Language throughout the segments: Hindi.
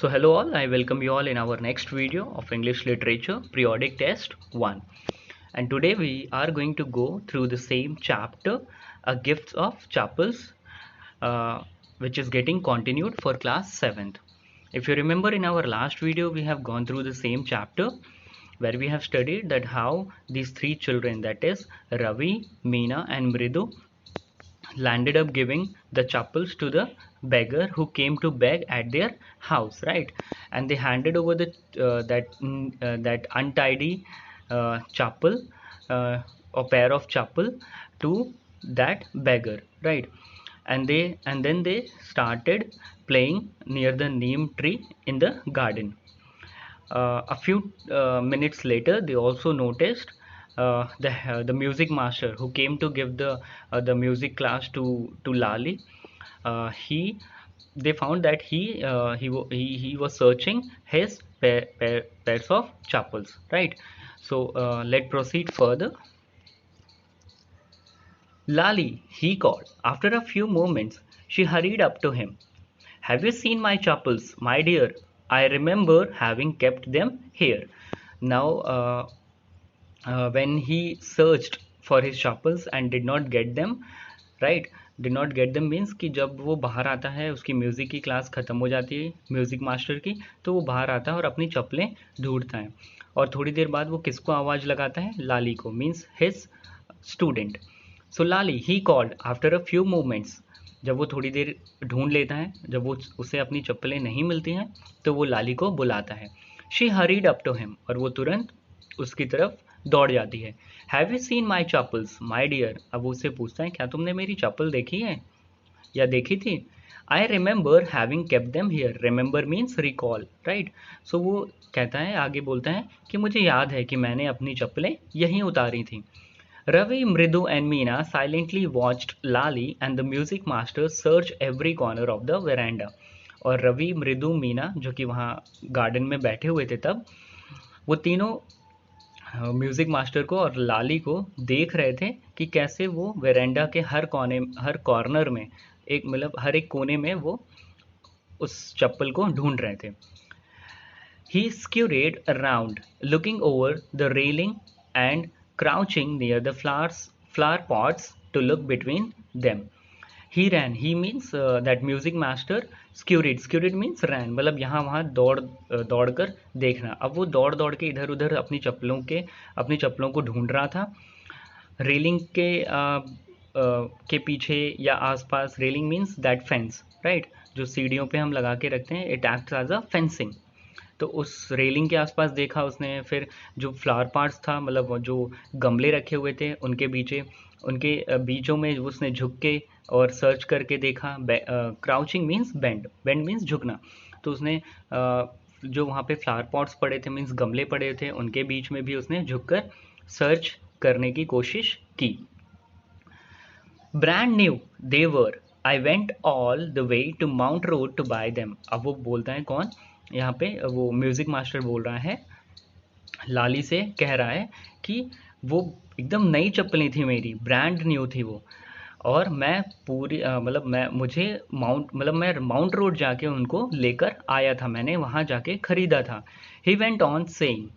So hello all, I welcome you all in our next video of English Literature Periodic Test 1. And today we are going to go through the same chapter, A Gift of Chapels, which is getting continued for class 7th. If you remember, in our last video we have gone through the same chapter where we have studied that how these three children, that is Ravi, Meena and Mridu, landed up giving the chapels to the beggar who came to beg at their house, right? And they handed over that untidy chapel, or pair of chapel, to that beggar, right? And then they started playing near the neem tree in the garden. A few minutes later, they also noticed the music master who came to give the music class to Lali. He They found that he was searching his pairs of chapels, right? So let's proceed further. Lali, he called. After a few moments, she hurried up to him. Have you seen my chapels, my dear? I remember having kept them here. Now, when he searched for his chapels and did not get them, right? Did not get them means कि जब वो बाहर आता है, उसकी म्यूज़िक की क्लास ख़त्म हो जाती है म्यूज़िक मास्टर की, तो वो बाहर आता है और अपनी चप्पलें ढूंढता है। और थोड़ी देर बाद वो किसको आवाज़ लगाता है? लाली को, means his student. So Lali he called after a few moments. जब वो थोड़ी देर ढूंढ लेता है, जब वो उसे अपनी चप्पलें नहीं मिलती हैं, तो वो लाली को बुलाता है। She hurried up to him, और वो तुरंत उसकी तरफ दौड़ जाती है। Have you seen my chappals my dear? अब वो उससे पूछता है, क्या तुमने मेरी चप्पल देखी है या देखी थी? I remember having kept them here. Remember means recall, right? So वो कहता है, आगे बोलता है कि मुझे याद है कि मैंने अपनी चप्पलें यहीं उतारी थी। Ravi, Mridu and Meena silently watched Lali and the music master search every corner of the veranda. और रवि, मृदु, मीना, जो कि वहाँ गार्डन में बैठे हुए थे तब, वो तीनों म्यूज़िक मास्टर को और लाली को देख रहे थे कि कैसे वो वेरेंडा के हर कॉर्नर में, एक मतलब हर एक कोने में वो उस चप्पल को ढूंढ रहे थे। He scurried around, looking over the railing and crouching near the flower pots to look between them. He ran. He means that music master scurried. Scurried means ran. मतलब यहाँ वहाँ दौड़ कर देखना। अब वो दौड़ दौड़ के इधर उधर अपनी चप्पलों को ढूंढ रहा था। रेलिंग के पीछे या आसपास। Railing means that fence, right? जो सीढ़ियों पे हम लगा के रखते हैं, it acts as a fencing. तो उस रेलिंग के आसपास देखा उसने। फिर जो फ्लावर पॉट्स था, मतलब जो गमले रखे हुए थे, उनके बीचों में उसने झुक के और सर्च करके देखा। क्राउचिंग मीन्स बेंड मीन्स झुकना। तो उसने जो वहाँ पे फ्लावर पॉट्स पड़े थे, मीन्स गमले पड़े थे, उनके बीच में भी उसने झुककर सर्च करने की कोशिश की। Brand new they were, I went all the way to Mount Road to buy them. अब वो बोलता है कौन? यहाँ पे वो म्यूज़िक मास्टर बोल रहा है, लाली से कह रहा है कि वो एकदम नई चप्पलें थी मेरी, ब्रांड न्यू थी वो, और मैं मैं माउंट रोड जाके उनको लेकर आया था, मैंने वहाँ जाके ख़रीदा था। He went on saying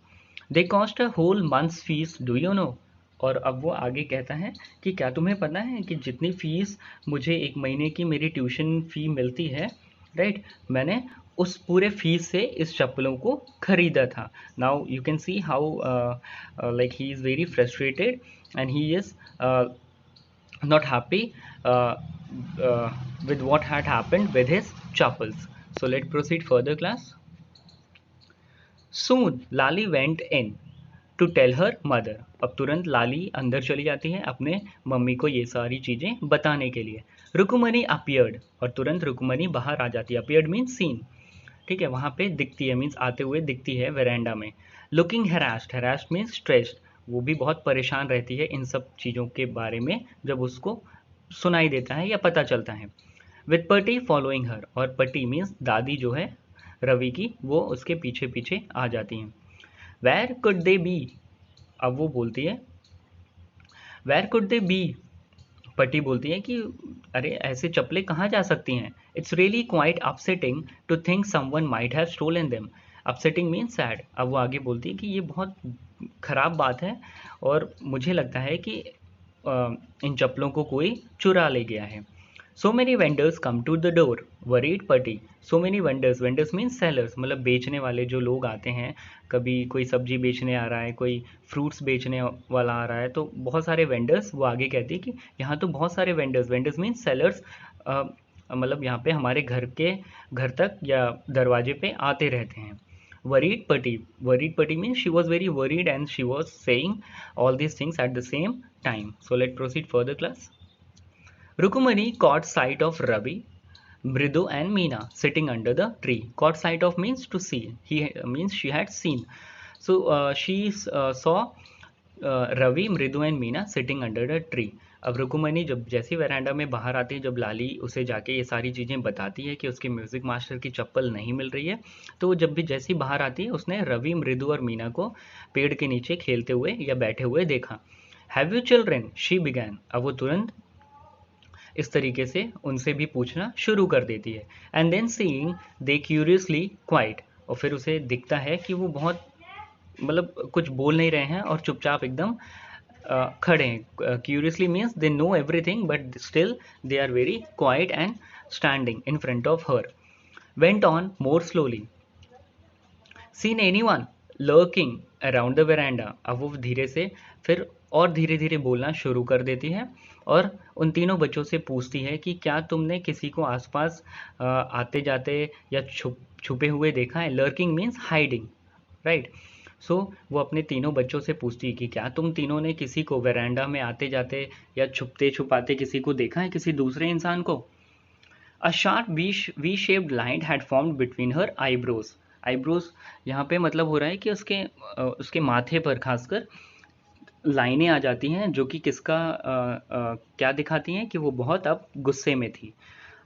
they cost a whole month's fees, do you know? और अब वो आगे कहता है कि क्या तुम्हें पता है कि जितनी फ़ीस मुझे एक महीने की मेरी ट्यूशन फ़ी मिलती है, राइट, मैंने उस पूरे फीस से इस चप्पलों को खरीदा था। Now you can see how like he is very frustrated and he is not happy with what had happened with his chappals. So let's proceed further, class. Soon Lali went in to tell her mother. अब तुरंत लाली अंदर चली जाती है अपने मम्मी को ये सारी चीज़ें बताने के लिए। रुकुमनी appeared, और तुरंत रुकुमनी बाहर आ जाती है। appeared means seen, ठीक है? वहाँ पे दिखती है, मीन्स आते हुए दिखती है वेरेंडा में। लुकिंग harassed मीन्स स्ट्रेस्ड, वो भी बहुत परेशान रहती है इन सब चीज़ों के बारे में जब उसको सुनाई देता है या पता चलता है। विद पटी फॉलोइंग हर, और पटी मीन्स दादी जो है रवि की, वो उसके पीछे पीछे आ जाती हैं। Where could they be? अब वो बोलती है वेयर कुड दे बी, पटी बोलती है कि अरे ऐसे चप्पलें कहाँ जा सकती हैं, it's really quite upsetting to think someone might have stolen them. Upsetting means sad. अब वो आगे बोलती है कि ये बहुत खराब बात है और मुझे लगता है कि इन चप्पलों को कोई चुरा ले गया है। So many vendors come to the door, worried पटी। So many vendors, vendors means sellers, मतलब बेचने वाले जो लोग आते हैं। कभी कोई सब्जी बेचने आ रहा है, कोई फ्रूट्स बेचने वाला आ रहा है, तो बहुत सारे वेंडर्स। वो आगे कहती है कि यहाँ तो बहुत सारे वेंडर्स, वेंडर्स मीन्स सेलर्स, मतलब यहाँ पे हमारे घर तक या दरवाजे पे आते रहते हैं। Worried Patti means she was very worried and she was saying all these things at the same time. So let's proceed further, class. Rukumani caught sight of Ravi, Mridu and Meena sitting under the tree. Caught sight of means to see. He means she had seen. So she saw Ravi, Mridu and Meena sitting under the tree. अब रुकुमनी जब जैसी वैरांडा में बाहर आती है, जब लाली उसे जाके ये सारी चीज़ें बताती है कि उसके म्यूज़िक मास्टर की चप्पल नहीं मिल रही है, तो वो जब भी जैसी बाहर आती है उसने रवि, मृदु और मीना को पेड़ के नीचे खेलते हुए या बैठे हुए देखा। Have you children, she began. अब वो तुरंत इस तरीके से उनसे भी पूछना शुरू कर देती है। And then seeing they curiously quiet, और फिर उसे दिखता है कि वो बहुत मतलब कुछ बोल नहीं रहे हैं और चुपचाप एकदम खड़े हैं। Curiously means they know everything but still they are very quiet and standing in front of her. Went on more slowly, seen anyone lurking around the veranda. अब वो धीरे से फिर और धीरे धीरे बोलना शुरू कर देती है और उन तीनों बच्चों से पूछती है कि क्या तुमने किसी को आसपास आते जाते या छुपे हुए देखा है। Lurking means hiding, right. So वो अपने तीनों बच्चों से पूछती है कि क्या तुम तीनों ने किसी को वेरांडा में आते जाते या छुपते छुपाते किसी को देखा है, किसी दूसरे इंसान को। A sharp V shaped line had formed between her eyebrows. Eyebrows यहाँ पे मतलब हो रहा है कि उसके माथे पर खासकर लाइनें आ जाती हैं जो कि क्या दिखाती हैं कि वो बहुत अब गुस्से में थी।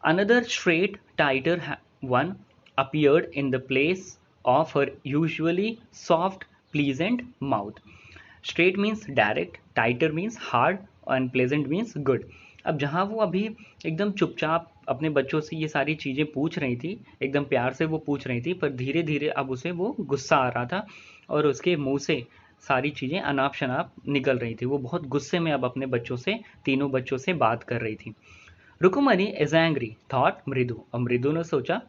Another straight tighter one appeared in the place of her usually soft pleasant mouth. Straight means direct, tighter means hard and pleasant means good. अब जहाँ वो अभी एकदम चुपचाप अपने बच्चों से ये सारी चीज़ें पूछ रही थी, एकदम प्यार से वो पूछ रही थी, पर धीरे धीरे अब उसे वो गुस्सा आ रहा था और उसके मुंह से सारी चीज़ें अनाप शनाप निकल रही थी। वो बहुत गुस्से में अब अपने बच्चों से, तीनों बच्चों से बात कर रही थी। रुकुमनी इज एंग्री थॉट मृदु। अब मृदु ने सोचा,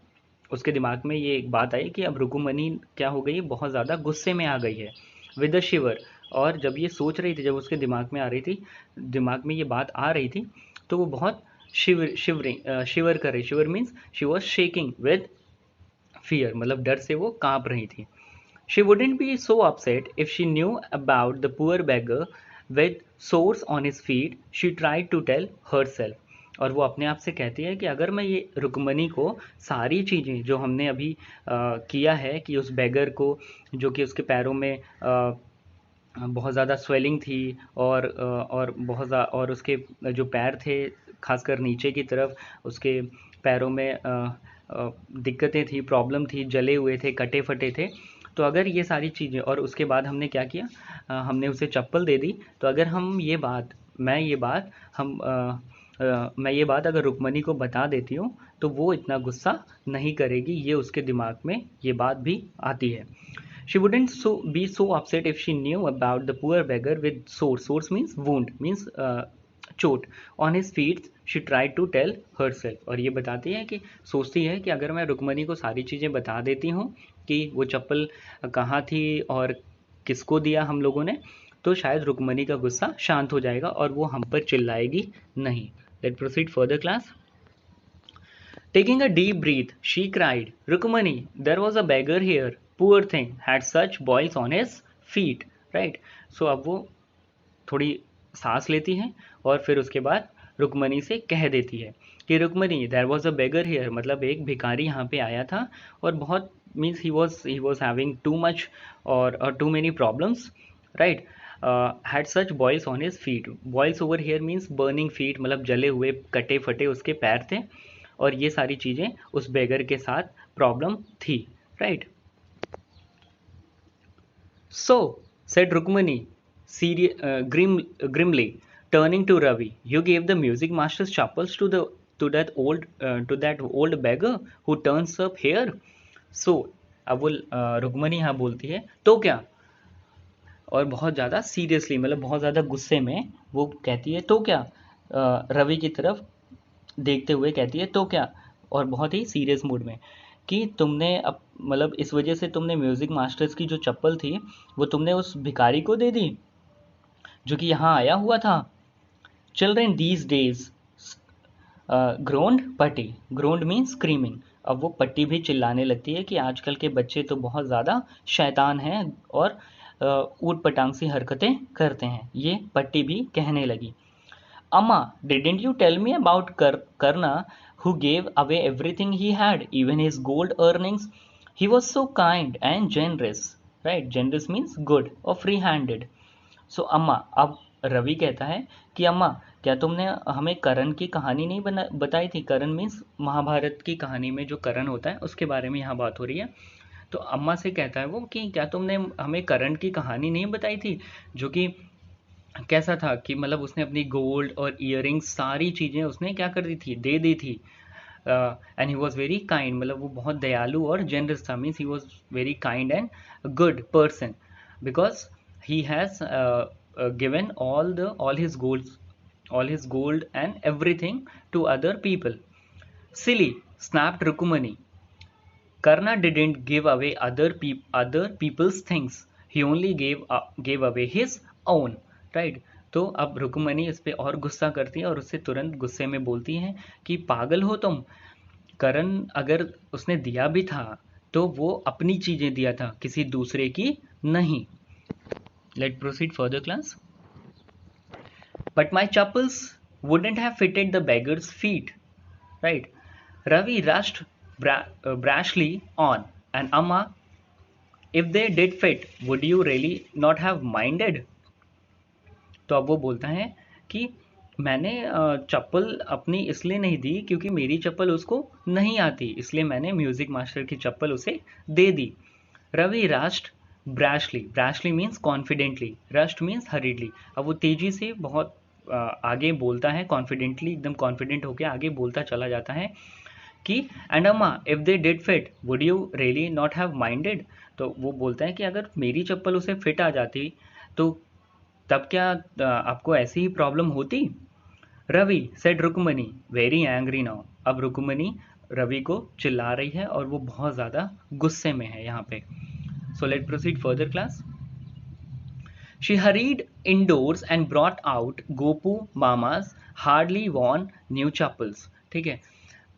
उसके दिमाग में ये एक बात आई कि अब रुकुमनी क्या हो गई, बहुत ज़्यादा गुस्से में आ गई है। विद अ शिवर, और जब ये सोच रही थी, जब उसके दिमाग में आ रही थी, दिमाग में ये बात आ रही थी, तो वो बहुत शिवर कर रही। Shiver means she was shaking with fear, मतलब डर से वो कांप रही थी। She wouldn't be so upset if she knew about the poor beggar with sores on his feet. She tried to tell herself. और वो अपने आप से कहती है कि अगर मैं ये रुक्मणी को सारी चीज़ें जो हमने अभी किया है, कि उस बेगर को जो कि उसके पैरों में बहुत ज़्यादा स्वेलिंग थी और और उसके जो पैर थे खासकर नीचे की तरफ, उसके पैरों में दिक्कतें थी, प्रॉब्लम थी, जले हुए थे, कटे फटे थे। तो अगर ये सारी चीज़ें, और उसके बाद हमने क्या किया, हमने उसे चप्पल दे दी, तो अगर मैं ये बात अगर रुक्मणी को बता देती हूँ तो वो इतना गुस्सा नहीं करेगी। ये उसके दिमाग में ये बात भी आती है। She wouldn't be so upset if she knew about the poor beggar with sores. Sores means wound, means चोट। On his feet, she tried to tell herself. और ये बताती है कि सोचती है कि अगर मैं रुक्मणी को सारी चीज़ें बता देती हूँ कि वो चप्पल कहाँ थी और किसको दिया हम लोगों ने, तो शायद रुक्मणी का गुस्सा शांत हो जाएगा और वो हम पर चिल्लाएगी नहीं। Let's proceed further, class. Taking a deep breath, she cried, Rukmani, there was a beggar here. Poor thing, had such boils on his feet. Right? So अब वो थोड़ी सांस लेती है और फिर उसके बाद रुक्मणी से कह देती है कि Rukmani, there was a beggar here, मतलब एक भिखारी यहाँ पे आया था और बहुत means he was having too much और too many problems, right. Had such boils on his feet. Boils over here means burning feet, मतलब जले हुए कटे फटे उसके पैर थे और ये सारी चीज़ें उस बेगर के साथ प्रॉब्लम थी, right. So said Rukmani grimly, Turning to Ravi, you gave the music master's chappals to that old beggar who turns up here. So अब वो रुक्मणी यहाँ बोलती है तो क्या, और बहुत ज़्यादा सीरियसली, मतलब बहुत ज़्यादा गुस्से में वो कहती है तो क्या, रवि की तरफ देखते हुए कहती है तो क्या, और बहुत ही सीरियस मूड में कि तुमने अब मतलब इस वजह से तुमने म्यूज़िक मास्टर्स की जो चप्पल थी वो तुमने उस भिखारी को दे दी जो कि यहाँ आया हुआ था. चिल्ड्रेन दीज डेज ग्रोन्ड पट्टी, ग्रोन्ड मीन्स स्क्रीमिंग. अब वो पट्टी भी चिल्लाने लगती है कि आजकल के बच्चे तो बहुत ज़्यादा शैतान हैं और ऊट पटांग सी हरकतें करते हैं, ये पट्टी भी कहने लगी. अम्मा, didn't you tell me about Karna who gave away everything he had, even his gold earnings? He was so kind and generous. Right? Generous means good or free-handed. So अम्मा, अब रवि कहता है कि अम्मा, क्या तुमने हमें करण की कहानी नहीं बताई थी. करण मीन्स महाभारत की कहानी में जो करण होता है उसके बारे में यहाँ बात हो रही है. तो अम्मा से कहता है वो कि क्या तुमने हमें करण की कहानी नहीं बताई थी, जो कि कैसा था कि मतलब उसने अपनी गोल्ड और इयररिंग्स सारी चीज़ें उसने क्या कर दी थी, दे दी थी. And he was very kind, मतलब वो बहुत दयालु और जेनरस था. Means he was very kind and good person because he has given all his gold and everything to other people. Silly, snapped Rukumani. Karna didn't give away other people's things. He only gave away his own. Right? तो अब रुक्मणी इस पे और गुस्सा करती है और उससे तुरंत गुस्से में बोलती है कि पागल हो तुम, करण अगर उसने दिया भी था तो वो अपनी चीजें दिया था, किसी दूसरे की नहीं. Late proceed further class. But my chappals wouldn't have fitted the beggar's feet. Right? Ravi rushed brashly on, and Amma, if they did fit, would you really not have minded? तो अब वो बोलता है कि मैंने चप्पल अपनी इसलिए नहीं दी क्योंकि मेरी चप्पल उसको नहीं आती, इसलिए मैंने म्यूजिक मास्टर की चप्पल उसे दे दी. Ravi rushed brashly means confidently, rushed means hurriedly. अब वो तेजी से बहुत आगे बोलता है, कॉन्फिडेंटली, एकदम कॉन्फिडेंट होकर आगे बोलता चला जाता है कि एंड अम्मा, if they did fit would you really not have minded. तो वो बोलता है कि अगर मेरी चप्पल उसे फिट आ जाती तो तब क्या आपको ऐसी ही प्रॉब्लम होती. Ravi said Rukmani very angry now. अब रुक्मणी रवि को चिल्ला रही है और वो बहुत ज़्यादा गुस्से में है यहाँ पे. So let proceed further class. She hurried indoors and brought out Gopu Mama's hardly worn new chappals. ठीक है,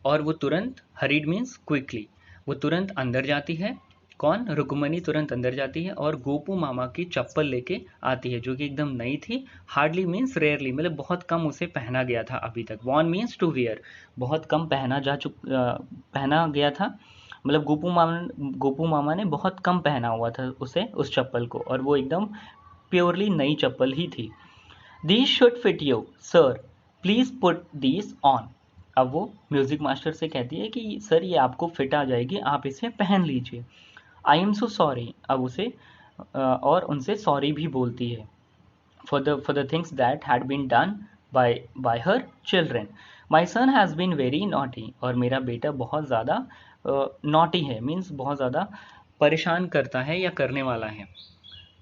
और वो तुरंत, हरीड मीन्स क्विकली, वो तुरंत अंदर जाती है. कौन? रुक्मणी तुरंत अंदर जाती है और गोपू मामा की चप्पल लेके आती है जो कि एकदम नई थी. हार्डली मीन्स रेयरली, मतलब बहुत कम उसे पहना गया था अभी तक. वॉन मीन्स टू वियर, बहुत कम पहना गया था. मतलब गोपू मामा ने बहुत कम पहना हुआ था उसे, उस चप्पल को, और वो एकदम प्योरली नई चप्पल ही थी. These should fit you, sir. Please put these on. अब वो म्यूजिक मास्टर से कहती है कि सर ये आपको फिट आ जाएगी, आप इसे पहन लीजिए. I am so sorry. अब उसे और उनसे सॉरी भी बोलती है for the things that had been done by her children. My son has been very naughty. और मेरा बेटा बहुत ज़्यादा नॉटी है, मीन्स बहुत ज़्यादा परेशान करता है या करने वाला है.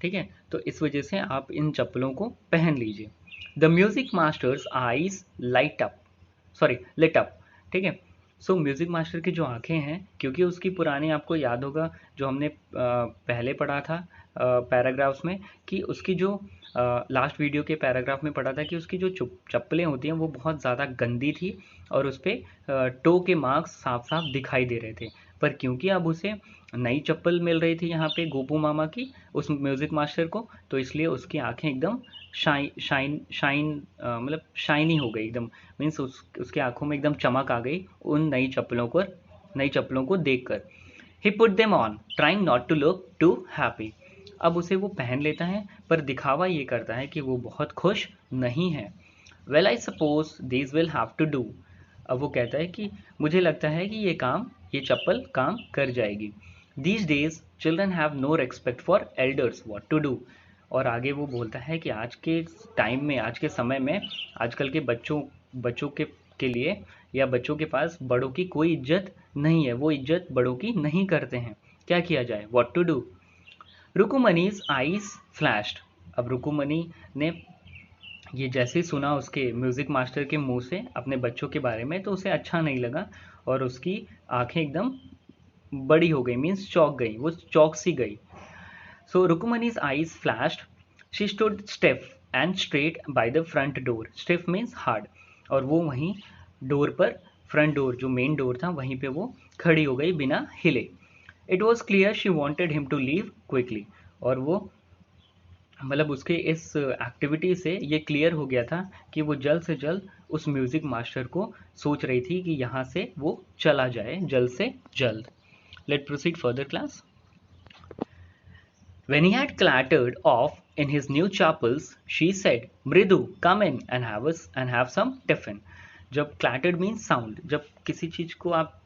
ठीक है, तो इस वजह से आप इन चप्पलों को पहन लीजिए. The music master's eyes lit up. ठीक है, सो म्यूजिक मास्टर की जो आंखें हैं, क्योंकि उसकी पुरानी, आपको याद होगा जो हमने पहले पढ़ा था पैराग्राफ्स में, कि उसकी जो लास्ट वीडियो के पैराग्राफ में पढ़ा था कि उसकी जो चप्पलें होती हैं वो बहुत ज़्यादा गंदी थी और उस पर टो के मार्क्स साफ साफ दिखाई दे रहे थे. पर क्योंकि अब उसे नई चप्पल मिल रही थी यहाँ पे गोपू मामा की, उस म्यूज़िक मास्टर को, तो इसलिए उसकी आंखें एकदम मतलब शाइनी हो गई एकदम. मीन्स उसकी आंखों में एकदम चमक आ गई उन नई चप्पलों को देखकर. He put them on trying not to look too happy. अब उसे वो पहन लेता है पर दिखावा ये करता है कि वो बहुत खुश नहीं है. Well I suppose this will have to do. अब वो कहता है कि मुझे लगता है कि ये चप्पल काम कर जाएगी. These days children have no respect for elders. What to do? और आगे वो बोलता है कि आज के टाइम में, आज के समय में, आजकल के बच्चों के लिए या बच्चों के पास बड़ों की कोई इज्जत नहीं है, वो इज्जत बड़ों की नहीं करते हैं। क्या किया जाए, what to do? Rukmani's eyes flashed. अब रुकुमनी ने ये जैसे ही सुना उसके म्यूजिक मास्टर के मुंह से अपने बच्चों के बारे में, तो उसे अच्छा नहीं लगा और उसकी आंखें एकदम बड़ी हो गई, मीन्स चौंक गई, वो चौंक सी गई। So Rukmani's eyes flashed, she stood stiff and straight by the front door. Stiff means hard, और वो वहीं डोर पर, फ्रंट डोर जो मेन डोर था वहीं पे वो खड़ी हो गई बिना हिले। It was clear she wanted him to leave quickly. और वो मतलब उसके इस एक्टिविटी से ये क्लियर हो गया था कि वो जल्द से जल्द उस म्यूजिक मास्टर को सोच रही थी कि यहाँ से वो चला जाए जल्द से जल्द। Late proceed further class. When he had clattered off in his new chapels, she said, "Mridu, come in and have some tiffin." जब clattered means sound, जब किसी चीज को आप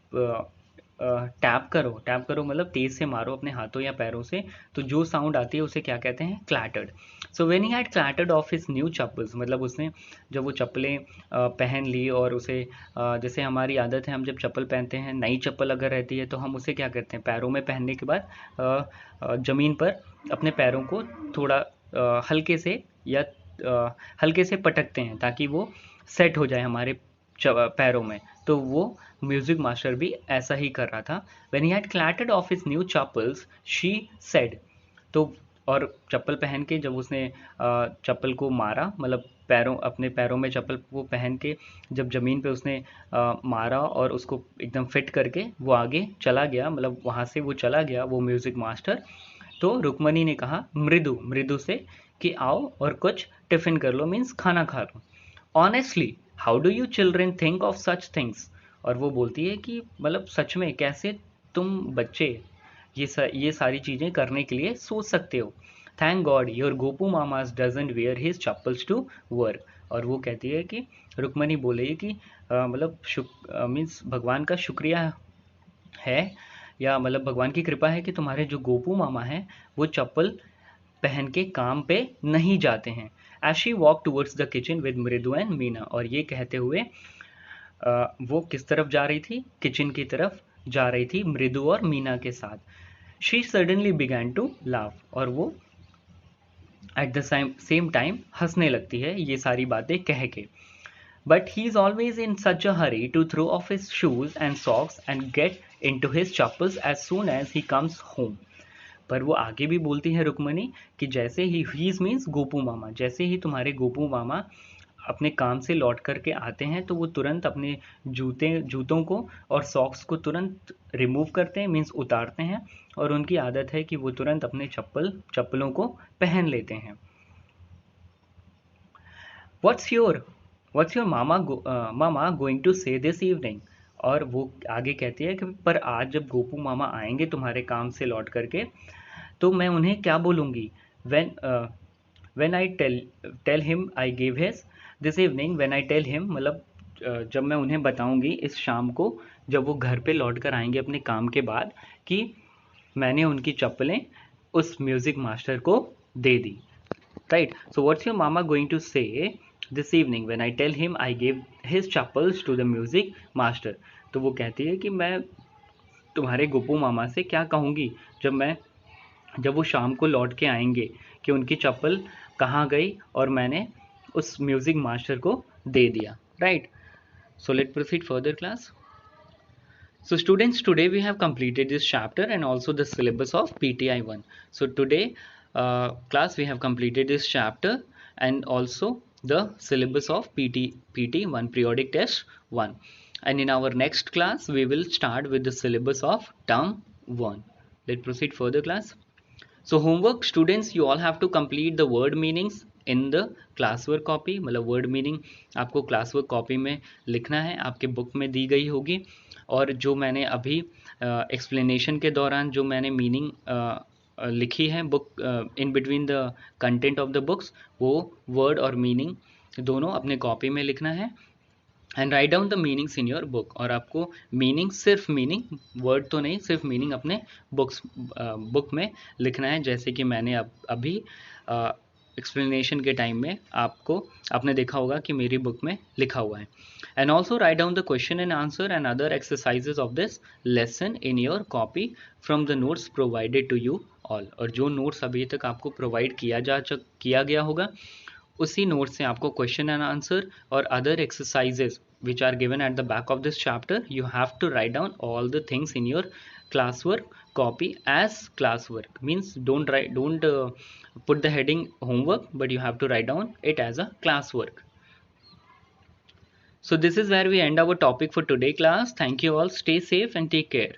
टैप करो मतलब तेज से मारो अपने हाथों या पैरों से, तो जो साउंड आती है उसे क्या कहते हैं, clattered. So when he had clattered off his new chappals, मतलब उसने जब वो चप्पलें पहन ली और उसे जैसे हमारी आदत है, हम जब चप्पल पहनते हैं, नई चप्पल अगर रहती है तो हम उसे क्या करते हैं, पैरों में पहनने के बाद ज़मीन पर अपने पैरों को थोड़ा हल्के से या हल्के से पटकते हैं ताकि वो सेट हो जाए हमारे पैरों में। तो वो म्यूजिक मास्टर भी ऐसा ही कर रहा था। When he had clattered off his new chappals, she said, तो और चप्पल पहन के जब उसने चप्पल को मारा, मतलब अपने पैरों में चप्पल वो पहन के जब जमीन पे उसने मारा और उसको एकदम फिट करके वो आगे चला गया, मतलब वहाँ से वो चला गया वो म्यूजिक मास्टर। तो रुक्मणी ने कहा मृदु से कि आओ और कुछ टिफिन कर लो, मीन्स खाना खा लो। Honestly how do you children think of such things. और वो बोलती है कि मतलब सच में कैसे तुम बच्चे ये सारी चीज़ें करने के लिए सोच सकते हो। Thank God your Gopu mama's doesn't wear his chappals to work. और वो कहती है कि रुक्मणी बोले कि मतलब मीन्स भगवान का शुक्रिया है, या मतलब भगवान की कृपा है कि तुम्हारे जो गोपू मामा हैं वो चप्पल पहन के काम पे नहीं जाते हैं। As she walk towards the kitchen with Mridu and Meena. और ये कहते हुए वो किस तरफ जा रही थी, किचन की तरफ जा रही थी मृदु और मीना के साथ। She suddenly began to laugh. और वो एट द सेम टाइम हंसने लगती है ये सारी बातें कह के। But he is always in such a hurry to throw off his shoes and socks and get into his chappals as soon as he comes home. पर वो आगे भी बोलती है रुक्मणी कि जैसे ही मीन्स गोपू मामा, जैसे ही तुम्हारे गोपू मामा अपने काम से लौट करके आते हैं तो वो तुरंत अपने जूतों को और सॉक्स को तुरंत रिमूव करते हैं, मीन्स उतारते हैं, और उनकी आदत है कि वो तुरंत अपने चप्पलों को पहन लेते हैं। What's your mama going to say this evening. और वो आगे कहती है कि पर आज जब गोपू मामा आएंगे तुम्हारे काम से लौट करके तो मैं उन्हें क्या बोलूँगी। When I tell him I give his this evening. When I tell him मतलब जब मैं उन्हें बताऊंगी इस शाम को, जब वो घर पे लौट कर आएंगे अपने काम के बाद, कि मैंने उनकी चप्पलें उस म्यूज़िक मास्टर को दे दी। राइट, सो व्हाट्स योर मामा going to say this evening when I tell him I give his chappals to the music master. तो वो कहती है कि मैं तुम्हारे गोपू मामा से क्या कहूँगी जब वो शाम को लौट के आएंगे कि उनकी चप्पल कहाँ गई और मैंने उस म्यूजिक मास्टर को दे दिया। Right, so let's proceed further class. So students, today we have completed this chapter and also the syllabus of PTI 1. So today class we have completed this chapter and also the syllabus of PT 1 periodic test 1. And in our next class we will start with the syllabus of term 1. Let's proceed further class. So homework students, you all have to complete the word meanings in the class work copy. मतलब वर्ड मीनिंग आपको क्लास वर्क कॉपी में लिखना है, आपके बुक में दी गई होगी। और जो मैंने अभी एक्सप्लेनेशन के दौरान जो मैंने मीनिंग लिखी है book in between the content of the books, वो वर्ड और मीनिंग दोनों अपने कॉपी में लिखना है। And right down the meanings in your book. और आपको मीनिंग, सिर्फ मीनिंग, वर्ड तो नहीं, सिर्फ मीनिंग अपने बुक में लिखना है, जैसे कि मैंने अभी एक्सप्लेनेशन के टाइम में आपने देखा होगा कि मेरी बुक में लिखा हुआ है। And also write down the question and answer and other exercises of this lesson in your copy from the notes provided to you all. और जो नोट्स अभी तक आपको प्रोवाइड किया गया होगा, उसी नोट से आपको क्वेश्चन एंड आंसर और other exercises which are given at the back of this chapter, you have to write down all the things in your classwork copy as classwork. Means don't put the heading homework, but you have to write down it as a classwork. So this is where we end our topic for today, class. Thank you all. Stay safe and take care.